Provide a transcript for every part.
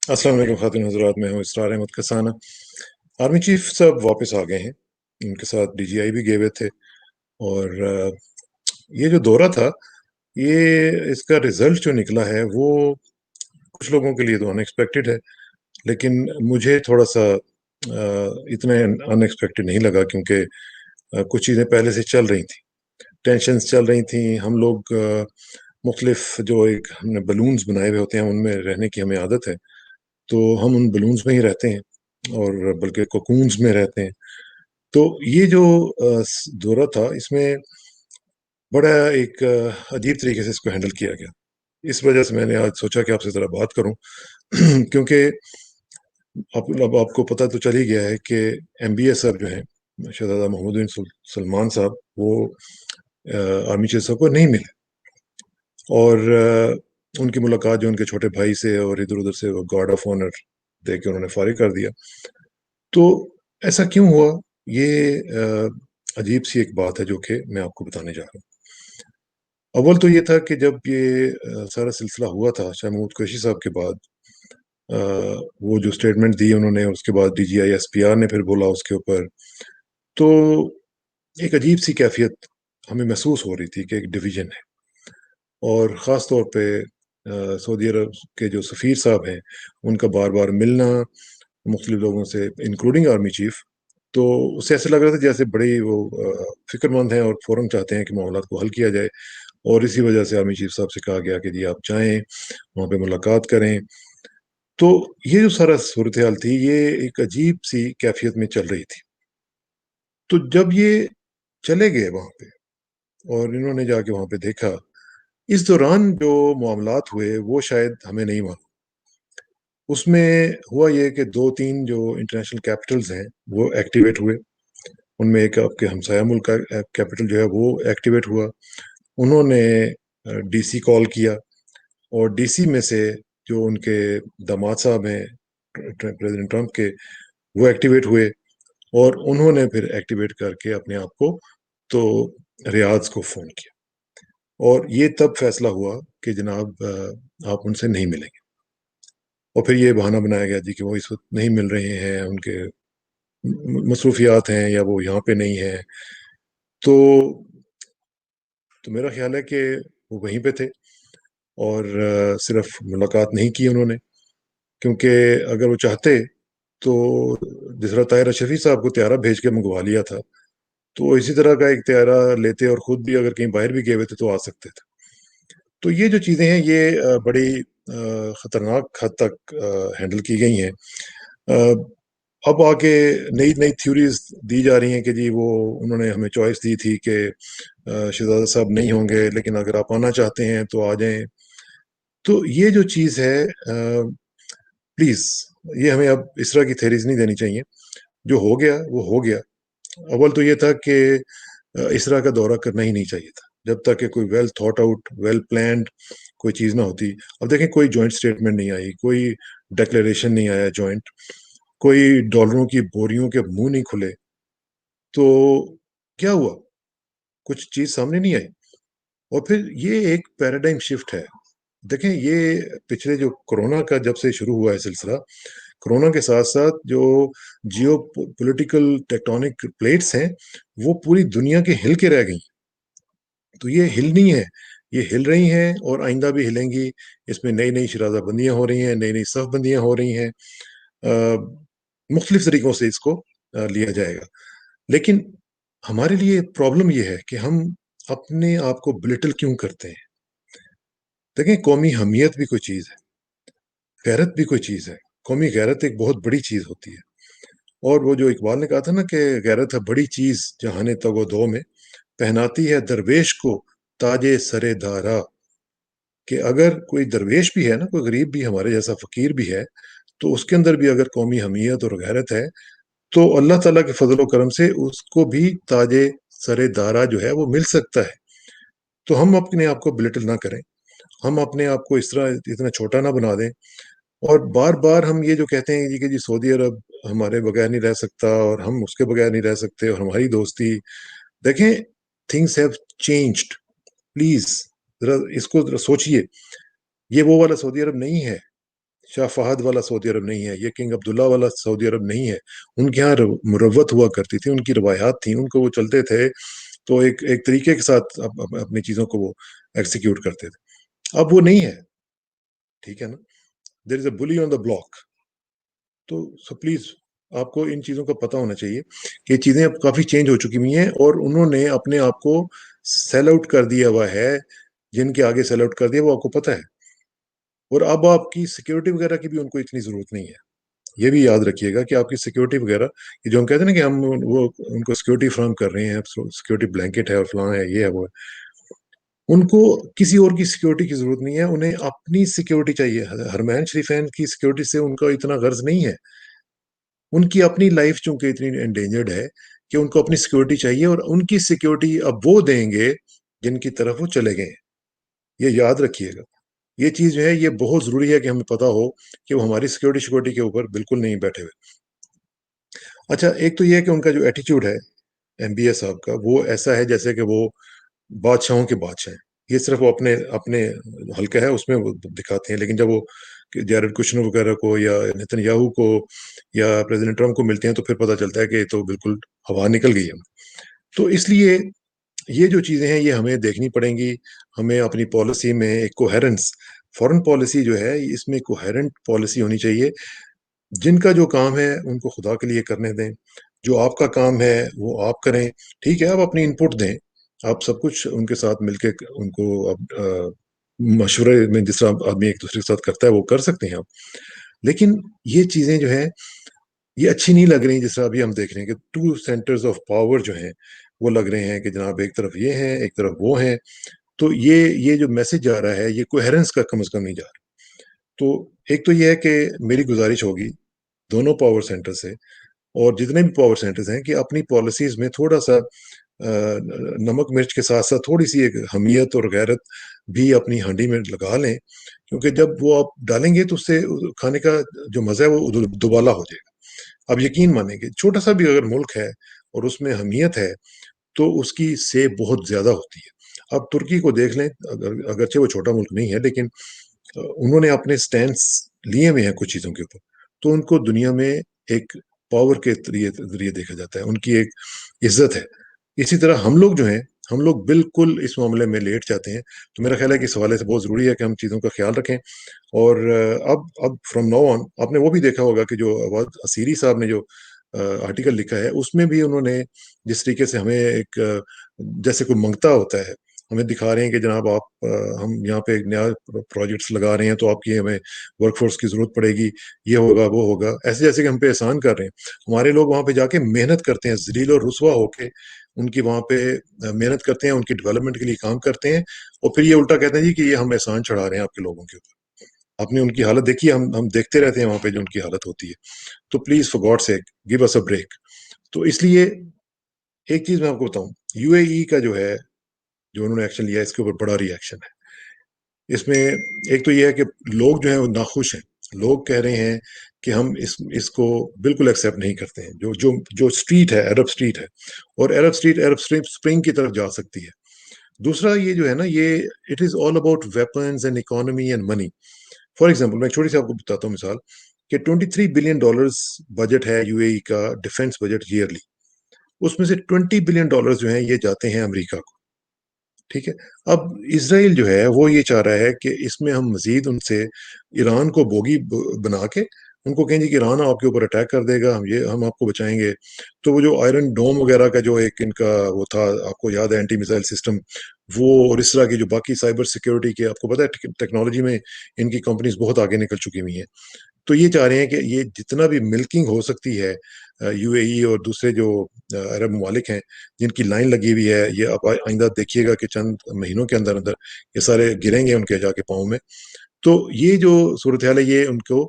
अस्सलाम वालेकुम ख़ातिन हज़रात, मैं हूँ इसरार अहमद कसाना। आर्मी चीफ साहब वापस आ गए हैं। उनके साथ डीजीआई भी गए हुए थे। और ये जो दौरा था, ये इसका रिजल्ट जो निकला है वो कुछ लोगों के लिए तो अनएक्सपेक्टेड है, लेकिन मुझे थोड़ा सा इतने अनएक्सपेक्टेड नहीं लगा, क्योंकि कुछ चीज़ें पहले से चल रही थी, टेंशन्स चल रही थी। हम लोग मुख्तलिफ जो एक हमने बलून्स बनाए हुए होते हैं, उनमें रहने की हमें आदत है, तो हम उन बलून्स में ही रहते हैं, और बल्कि कोकून्स में रहते हैं। तो ये जो दौरा था, इसमें बड़ा एक अजीब तरीके से इसको हैंडल किया गया। इस वजह से मैंने आज सोचा कि आपसे ज़रा बात करूं क्योंकि अब आपको पता तो चल ही गया है कि एमबीए साहब जो हैं, शहजादा मोहम्मद बिन सलमान साहब, वो आर्मी चीफ साहब को नहीं मिले। और उनकी मुलाकात जो उनके छोटे भाई से और इधर उधर से वो गार्ड ऑफ ऑनर दे के उन्होंने फारिग कर दिया। तो ऐसा क्यों हुआ? ये अजीब सी एक बात है जो कि मैं आपको बताने जा रहा हूँ। अव्वल तो ये था कि जब ये सारा सिलसिला हुआ था शाह महमूद कुरैशी साहब के बाद, अ, वो जो स्टेटमेंट दी उन्होंने, उसके बाद डीजीआई एसपीआर ने फिर बोला उसके ऊपर, तो एक अजीब सी कैफियत हमें महसूस हो रही थी कि एक डिवीजन है। और ख़ास तौर पे सऊदी अरब के जो सफ़ीर साहब हैं, उनका बार बार मिलना मुख्तलिफ लोगों से, इंक्लूडिंग आर्मी चीफ, तो उससे ऐसा लग रहा था जैसे बड़े वो फ़िक्रमंद हैं और फ़ौरन चाहते हैं कि मामलात को हल किया जाए। और इसी वजह से आर्मी चीफ साहब से कहा गया कि जी आप जाएँ, वहाँ पे मुलाकात करें। तो ये जो सारा सूरत हाल थी, ये एक अजीब-सी कैफ़ियत में चल रही थी। तो जब ये चले गए वहाँ पे और इन्होंने जाके वहाँ पे देखा, इस दौरान जो मामलात हुए वो शायद हमें नहीं मालूम। उसमें हुआ ये कि 2-3 जो इंटरनेशनल कैपिटल्स हैं, वो एक्टिवेट हुए। उनमें एक आपके हमसाया मुल्क का कैपिटल जो है वो एक्टिवेट हुआ। उन्होंने डीसी कॉल किया, और डीसी में से जो उनके दामाद साहब हैं प्रेसिडेंट ट्रंप के, वो एक्टिवेट हुए। और उन्होंने फिर एक्टिवेट करके अपने आप को तो रियाज को फ़ोन किया, और ये तब फैसला हुआ कि जनाब आप उनसे नहीं मिलेंगे। और फिर ये बहाना बनाया गया जी कि वो इस वक्त नहीं मिल रहे हैं, उनके मसरूफियात हैं या वो यहाँ पे नहीं है। तो मेरा ख्याल है कि वो वहीं पे थे, और सिर्फ मुलाकात नहीं की उन्होंने, क्योंकि अगर वो चाहते तो जिस तरह ताहिर अशरफी साहब को त्यारा भेज के मंगवा लिया था, तो इसी तरह का एक त्यारा लेते और खुद भी अगर कहीं बाहर भी गए हुए थे तो आ सकते थे। तो ये जो चीज़ें हैं, ये बड़ी खतरनाक हद तक हैंडल की गई हैं। अब आके नई नई थ्योरीज दी जा रही हैं कि जी वो उन्होंने हमें चॉइस दी थी कि शहजादा साहब नहीं होंगे, लेकिन अगर आप आना चाहते हैं तो आ जाएं। तो ये जो चीज़ है, प्लीज़, ये हमें अब इस तरह की थेरीज नहीं देनी चाहिए। जो हो गया वो हो गया। अव्वल तो ये था कि इस तरह का दौरा करना ही नहीं चाहिए था, जब तक कि कोई well thought out, well planned कोई चीज़ ना होती। अब देखें, कोई जॉइंट स्टेटमेंट नहीं आई, कोई डिक्लेरेशन नहीं आया जॉइंट, कोई डॉलरों की बोरियों के मुंह नहीं खुले। तो क्या हुआ? कुछ चीज़ सामने नहीं आई। और फिर ये एक पैराडाइम शिफ्ट है। देखें, ये पिछले जो कोरोना का जब से शुरू हुआ है सिलसिला, कोरोना के साथ-साथ जो जियो पॉलिटिकल टेक्टोनिक प्लेट्स हैं, वो पूरी दुनिया के हिल के रह गई। तो ये हिलनी है, ये हिल रही हैं और आइंदा भी हिलेंगी। इसमें नई-नई शराज़ाबंदियाँ हो रही हैं, नई-नई सफ़बंदियाँ हो रही हैं। मुख्तलिफ तरीकों से इसको लिया जाएगा। लेकिन हमारे लिए प्रॉब्लम ये है कि हम अपने आप को बिलिटल क्यों करते हैं? देखें, कौमी हमियत भी कोई चीज़ है, गैरत भी कोई चीज़ है। कौमी गैरत एक बहुत बड़ी चीज़ होती है। और वो जो इकबाल ने कहा था ना कि गैरत है बड़ी चीज़ जहाने तगो दो में, पहनाती है दरवेश को ताजे सरे दारा। कि अगर कोई दरवेश भी है ना, कोई गरीब भी हमारे जैसा फ़कीर भी है, तो उसके अंदर भी अगर कौमी हमियत और गैरत है, तो अल्लाह ताला के फ़ज़ल व करम से उसको भी ताजे सरे दारा जो है वो मिल सकता है। तो हम अपने आप को बिलिटल ना करें, हम अपने आप को इस तरह इतना छोटा ना बना दें। और बार-बार हम ये जो कहते हैं जी कि जी सऊदी अरब हमारे बगैर नहीं रह सकता और हम उसके बगैर नहीं रह सकते, और हमारी दोस्ती, देखें, थिंग्स हैव चेंज्ड। प्लीज़ ज़रा इसको ज़रा सोचिए, ये वो वाला सऊदी अरब नहीं है। شاہ فہد والا سعودی عرب نہیں ہے، یہ کنگ عبداللہ والا سعودی عرب نہیں ہے. ان کے یہاں مروت ہوا کرتی تھی، ان کی روایات تھیں، ان کو وہ چلتے تھے تو ایک طریقے کے ساتھ اپنی چیزوں کو وہ ایکسیکیوٹ کرتے تھے. اب وہ نہیں ہے، ٹھیک ہے نا. دیر از اے بلی آن دا بلاک. تو پلیز آپ کو ان چیزوں کا پتہ ہونا چاہیے کہ یہ چیزیں اب کافی چینج ہو چکی ہوئی ہیں، اور انہوں نے اپنے آپ کو سیل آؤٹ کر دیا ہوا ہے. جن کے آگے سیل آؤٹ کر دیا وہ آپ کو پتہ ہے. اور اب آپ کی سیکیورٹی وغیرہ کی بھی ان کو اتنی ضرورت نہیں ہے. یہ بھی یاد رکھیے گا کہ آپ کی سیکیورٹی وغیرہ، یہ جو ہم کہتے ہیں نا کہ ہم وہ ان کو سیکیورٹی فراہم کر رہے ہیں، سیکیورٹی بلینکٹ ہے اور فلاں ہے، یہ ہے وہ ہے، ان کو کسی اور کی سیکیورٹی کی ضرورت نہیں ہے. انہیں اپنی سیکیورٹی چاہیے. حرمین شریفین کی سیکیورٹی سے ان کا اتنا غرض نہیں ہے. ان کی اپنی لائف چونکہ اتنی انڈینجرڈ ہے کہ ان کو اپنی سیکیورٹی چاہیے، اور ان کی سیکیورٹی اب وہ دیں گے جن کی طرف وہ چلے گئے. یہ یاد رکھیے گا. یہ چیز جو ہے یہ بہت ضروری ہے کہ ہمیں پتا ہو کہ وہ ہماری سیکیورٹی کے اوپر بالکل نہیں بیٹھے ہوئے. اچھا، ایک تو یہ ہے کہ ان کا جو ایٹیچیوڈ ہے ایم بی ایس صاحب کا، وہ ایسا ہے جیسے کہ وہ بادشاہوں کے بادشاہ ہیں. یہ صرف وہ اپنے اپنے حلقہ ہے اس میں وہ دکھاتے ہیں، لیکن جب وہ جیرڈ کشنر وغیرہ کو یا نیتن یاہو کو یا پریزیڈنٹ ٹرمپ کو ملتے ہیں تو پھر پتہ چلتا ہے کہ یہ تو بالکل ہوا نکل گئی ہے. تو اس لیے یہ جو چیزیں ہیں یہ ہمیں دیکھنی پڑیں گی. ہمیں اپنی پالیسی میں ایک کوہیرنس، فورن پالیسی جو ہے اس میں کوہیرنٹ پالیسی ہونی چاہیے. جن کا جو کام ہے ان کو خدا کے لیے کرنے دیں، جو آپ کا کام ہے وہ آپ کریں. ٹھیک ہے، آپ اپنی انپٹ دیں، آپ سب کچھ ان کے ساتھ مل کے ان کو مشورے میں جس طرح آدمی ایک دوسرے کے ساتھ کرتا ہے وہ کر سکتے ہیں آپ. لیکن یہ چیزیں جو ہیں یہ اچھی نہیں لگ رہی. جس طرح ابھی ہم دیکھ رہے ہیں کہ 2 سینٹرز آف پاور جو ہیں وہ لگ رہے ہیں کہ جناب ایک طرف یہ ہیں ایک طرف وہ ہیں. تو یہ جو میسج جا رہا ہے یہ کوہیرنس کا کم از کم نہیں جا رہا. تو ایک تو یہ ہے کہ میری گزارش ہوگی دونوں پاور سینٹر سے اور جتنے بھی پاور سینٹرز ہیں کہ اپنی پالیسیز میں تھوڑا سا نمک مرچ کے ساتھ ساتھ تھوڑی سی ایک حمیت اور غیرت بھی اپنی ہانڈی میں لگا لیں. کیونکہ جب وہ آپ ڈالیں گے تو اس سے کھانے کا جو مزہ ہے وہ دوبالا ہو جائے گا. اب یقین مانیں کہ چھوٹا سا بھی اگر ملک ہے اور اس میں حمیت ہے تو اس کی سیب بہت زیادہ ہوتی ہے. اب ترکی کو دیکھ لیں، اگرچہ وہ چھوٹا ملک نہیں ہے لیکن انہوں نے اپنے سٹینڈز لیے ہوئے ہیں کچھ چیزوں کے اوپر، تو ان کو دنیا میں ایک پاور کے ذریعے دیکھا جاتا ہے، ان کی ایک عزت ہے. اسی طرح ہم لوگ جو ہیں ہم لوگ بالکل اس معاملے میں لیٹ جاتے ہیں. تو میرا خیال ہے کہ اس حوالے سے بہت ضروری ہے کہ ہم چیزوں کا خیال رکھیں. اور اب فرام ناؤ آن آپ نے وہ بھی دیکھا ہوگا کہ جو آواز اسیری صاحب نے جو آرٹیکل لکھا ہے اس میں بھی انہوں نے جس طریقے سے ہمیں ایک جیسے کوئی منگتا ہوتا ہے ہمیں دکھا رہے ہیں کہ جناب آپ ہم یہاں پہ ایک نیا پروجیکٹس لگا رہے ہیں تو آپ کی ہمیں ورک فورس کی ضرورت پڑے گی، یہ ہوگا وہ ہوگا، ایسے جیسے کہ ہم پہ احسان کر رہے ہیں. ہمارے لوگ وہاں پہ جا کے محنت کرتے ہیں ذلیل اور رسوا ہو کے، ان کی وہاں پہ محنت کرتے ہیں، ان کی ڈیولپمنٹ کے لیے کام کرتے ہیں، اور پھر یہ الٹا کہتے ہیں جی کہ یہ ہم احسان چڑھا رہے ہیں آپ کے لوگوں کے اوپر. آپ نے ان کی حالت دیکھی، ہم دیکھتے رہتے ہیں وہاں پہ جو ان کی حالت ہوتی ہے. تو please for God sake give us a break. تو اس لیے ایک چیز میں آپ کو بتاؤں، یو اے ای کا جو ہے جو انہوں نے ایکشن لیا اس کے اوپر بڑا ری ایکشن ہے. اس میں ایک تو یہ ہے کہ لوگ جو ہیں وہ ناخوش ہیں. لوگ کہہ رہے ہیں کہ ہم اس کو بالکل ایکسیپٹ نہیں کرتے ہیں. جو سٹریٹ ہے عرب سٹریٹ ہے، اور عرب سپرنگ کی طرف جا سکتی ہے. دوسرا یہ جو ہے نا یہ it is all about weapons and economy and money. For example میں چھوٹی سی آپ کو بتاتا ہوں مثال کہ $23 بلین بجٹ ہے یو اے ای کا ڈیفنس بجٹ ایئرلی. اس میں سے $20 بلین جو ہیں یہ جاتے ہیں امریکہ کو. ٹھیک ہے. اب اسرائیل جو ہے وہ یہ چاہ رہا ہے کہ اس میں ہم مزید ان سے ایران کو بوگی بنا کے ان کو کہیں گے کہ ایران آپ کے اوپر اٹیک کر دے گا، ہم آپ کو بچائیں گے. تو وہ جو آئرن ڈوم وغیرہ کا جو ایک ان کا وہ تھا آپ کو یاد ہے اینٹی میزائل سسٹم، وہ اور اس طرح کی جو باقی سائبر سیکیورٹی کے آپ کو پتہ ہے ٹیکنالوجی میں ان کی کمپنیز بہت آگے نکل چکی ہوئی ہیں. تو یہ چاہ رہے ہیں کہ یہ جتنا بھی ملکنگ ہو سکتی ہے یو اے ای اور دوسرے جو عرب ممالک ہیں جن کی لائن لگی ہوئی ہے، یہ آپ آئندہ دیکھیے گا کہ چند مہینوں کے اندر اندر یہ سارے گریں گے ان کے جا کے پاؤں میں. تو یہ جو صورتحال ہے یہ ان کو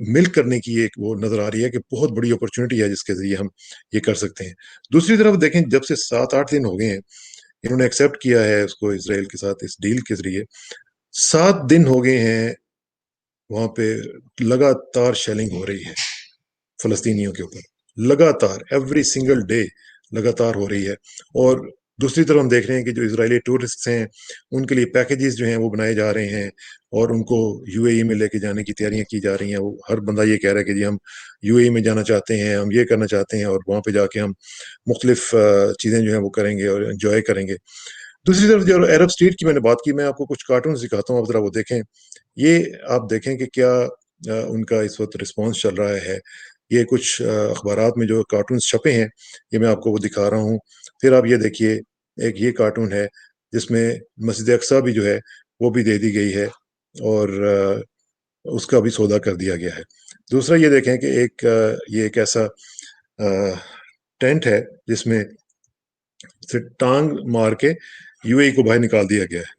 ملک کرنے کی ایک وہ نظر آ رہی ہے کہ بہت بڑی اپرچونٹی ہے جس کے ذریعے ہم یہ کر سکتے ہیں. دوسری طرف دیکھیں جب سے 7-8 دن ہو گئے ہیں انہوں نے ایکسیپٹ کیا ہے اس کو اسرائیل کے ساتھ اس ڈیل کے ذریعے، 7 دن ہو گئے ہیں وہاں پہ لگاتار شیلنگ ہو رہی ہے فلسطینیوں کے اوپر، لگاتار ایوری سنگل ڈے لگاتار ہو رہی ہے. اور दूसरी तरफ हम देख रहे हैं कि जो इजरायली टूरिस्ट्स हैं उनके लिए पैकेजेस जो हैं वो बनाए जा रहे हैं और उनको यूएई में लेके जाने की तैयारियां की जा रही हैं। वो हर बंदा ये कह रहा है कि जी हम यूएई में जाना चाहते हैं, हम ये करना चाहते हैं, और वहाँ पे जाके हम मुख्तलिफ चीज़ें जो हैं वो करेंगे और इन्जॉय करेंगे। दूसरी तरफ जो अरब स्ट्रीट की मैंने बात की, मैं आपको कुछ कार्टून दिखाता हूँ, आप ज़रा वो देखें। ये आप देखें कि क्या उनका इस वक्त रिस्पॉन्स चल रहा है। ये कुछ अखबारात में जो कार्टून्स छपे हैं, ये मैं आपको वो दिखा रहा हूँ। फिर आप ये देखिए, एक ये कार्टून है जिसमें मस्जिद अक्सा भी जो है वो भी दे दी गई है और उसका भी सौदा कर दिया गया है। दूसरा ये देखें कि ये एक ऐसा टेंट है जिसमें से टांग मार के यूएई को बाहर निकाल दिया गया है।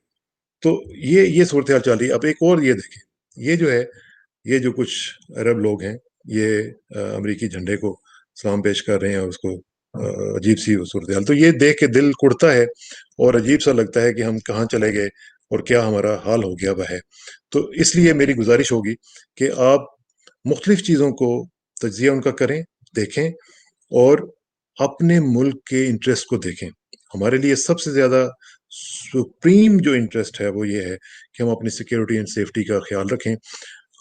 तो ये सूरत हाल चल रही है। अब एक और ये देखें, ये जो है, ये जो कुछ अरब लोग हैं, ये अमेरिकी झंडे को सलाम पेश कर रहे हैं, उसको अजीब सी सूरत हाल, तो ये देख के दिल कुड़ता है और अजीब सा लगता है कि हम कहाँ चले गए और क्या हमारा हाल हो गया वह है। तो इसलिए मेरी गुजारिश होगी कि आप मुख्तलिफ चीज़ों को तज्जिया उनका करें, देखें और अपने मुल्क के इंटरेस्ट को देखें। हमारे लिए सबसे ज़्यादा सुप्रीम जो इंटरेस्ट है वो ये है कि हम अपनी सिक्योरिटी एंड सेफ्टी का ख्याल रखें।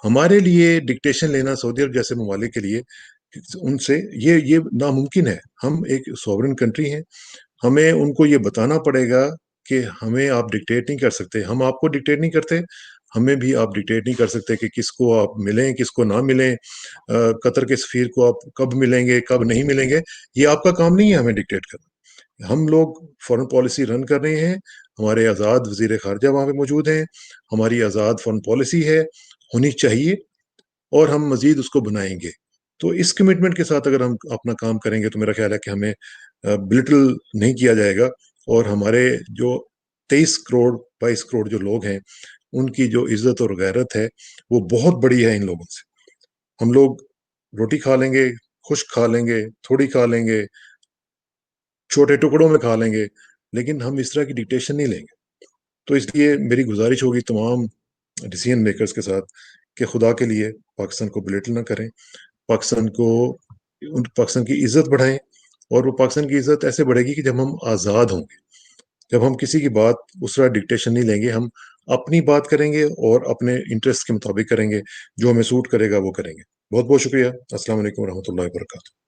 हमारे लिए डिक्टेशन लेना सऊदी अरब जैसे ममालिक के लिए उनसे ये नामुमकिन है। हम एक सॉवरेन कंट्री हैं, हमें उनको ये बताना पड़ेगा कि हमें आप डिक्टेट नहीं कर सकते। हम आपको डिक्टेट नहीं करते, हमें भी आप डिक्टेट नहीं कर सकते कि किसको आप मिलें, किसको ना मिलें। कतर के सफीर को आप कब मिलेंगे, कब नहीं मिलेंगे, ये आपका काम नहीं है हमें डिक्टेट करना। हम लोग फॉरेन पॉलिसी रन कर रहे हैं, हमारे आज़ाद वजीर खारजा वहाँ पे मौजूद हैं, हमारी आज़ाद फॉरेन पॉलिसी है, होनी चाहिए, और हम मजीद उसको बनाएंगे। तो इस कमिटमेंट के साथ अगर हम अपना काम करेंगे तो मेरा ख्याल है कि हमें बिलिटल नहीं किया जाएगा, और हमारे जो 23 करोड़ 22 करोड़ जो लोग हैं उनकी जो इज्जत और गैरत है वो बहुत बड़ी है इन लोगों से। हम लोग रोटी खा लेंगे, खुश्क खा लेंगे, थोड़ी खा लेंगे, छोटे टुकड़ों में खा लेंगे, लेकिन हम इस तरह की डिक्टेशन नहीं लेंगे। तो इसलिए मेरी गुजारिश होगी तमाम डिसीजन मेकर्स के साथ कि खुदा के लिए पाकिस्तान को बिलिटल ना करें, पाकिस्तान को पाकिस्तान की इज्जत बढ़ाएं। और वो पाकिस्तान की इज्जत ऐसे बढ़ेगी कि जब हम आज़ाद होंगे, जब हम किसी की बात उस तरह डिक्टेशन नहीं लेंगे, हम अपनी बात करेंगे और अपने इंटरेस्ट के मुताबिक करेंगे, जो हमें सूट करेगा वो करेंगे। बहुत बहुत शुक्रिया। अस्सलाम वालेकुम रहमतुल्लाहि व बरकातहू।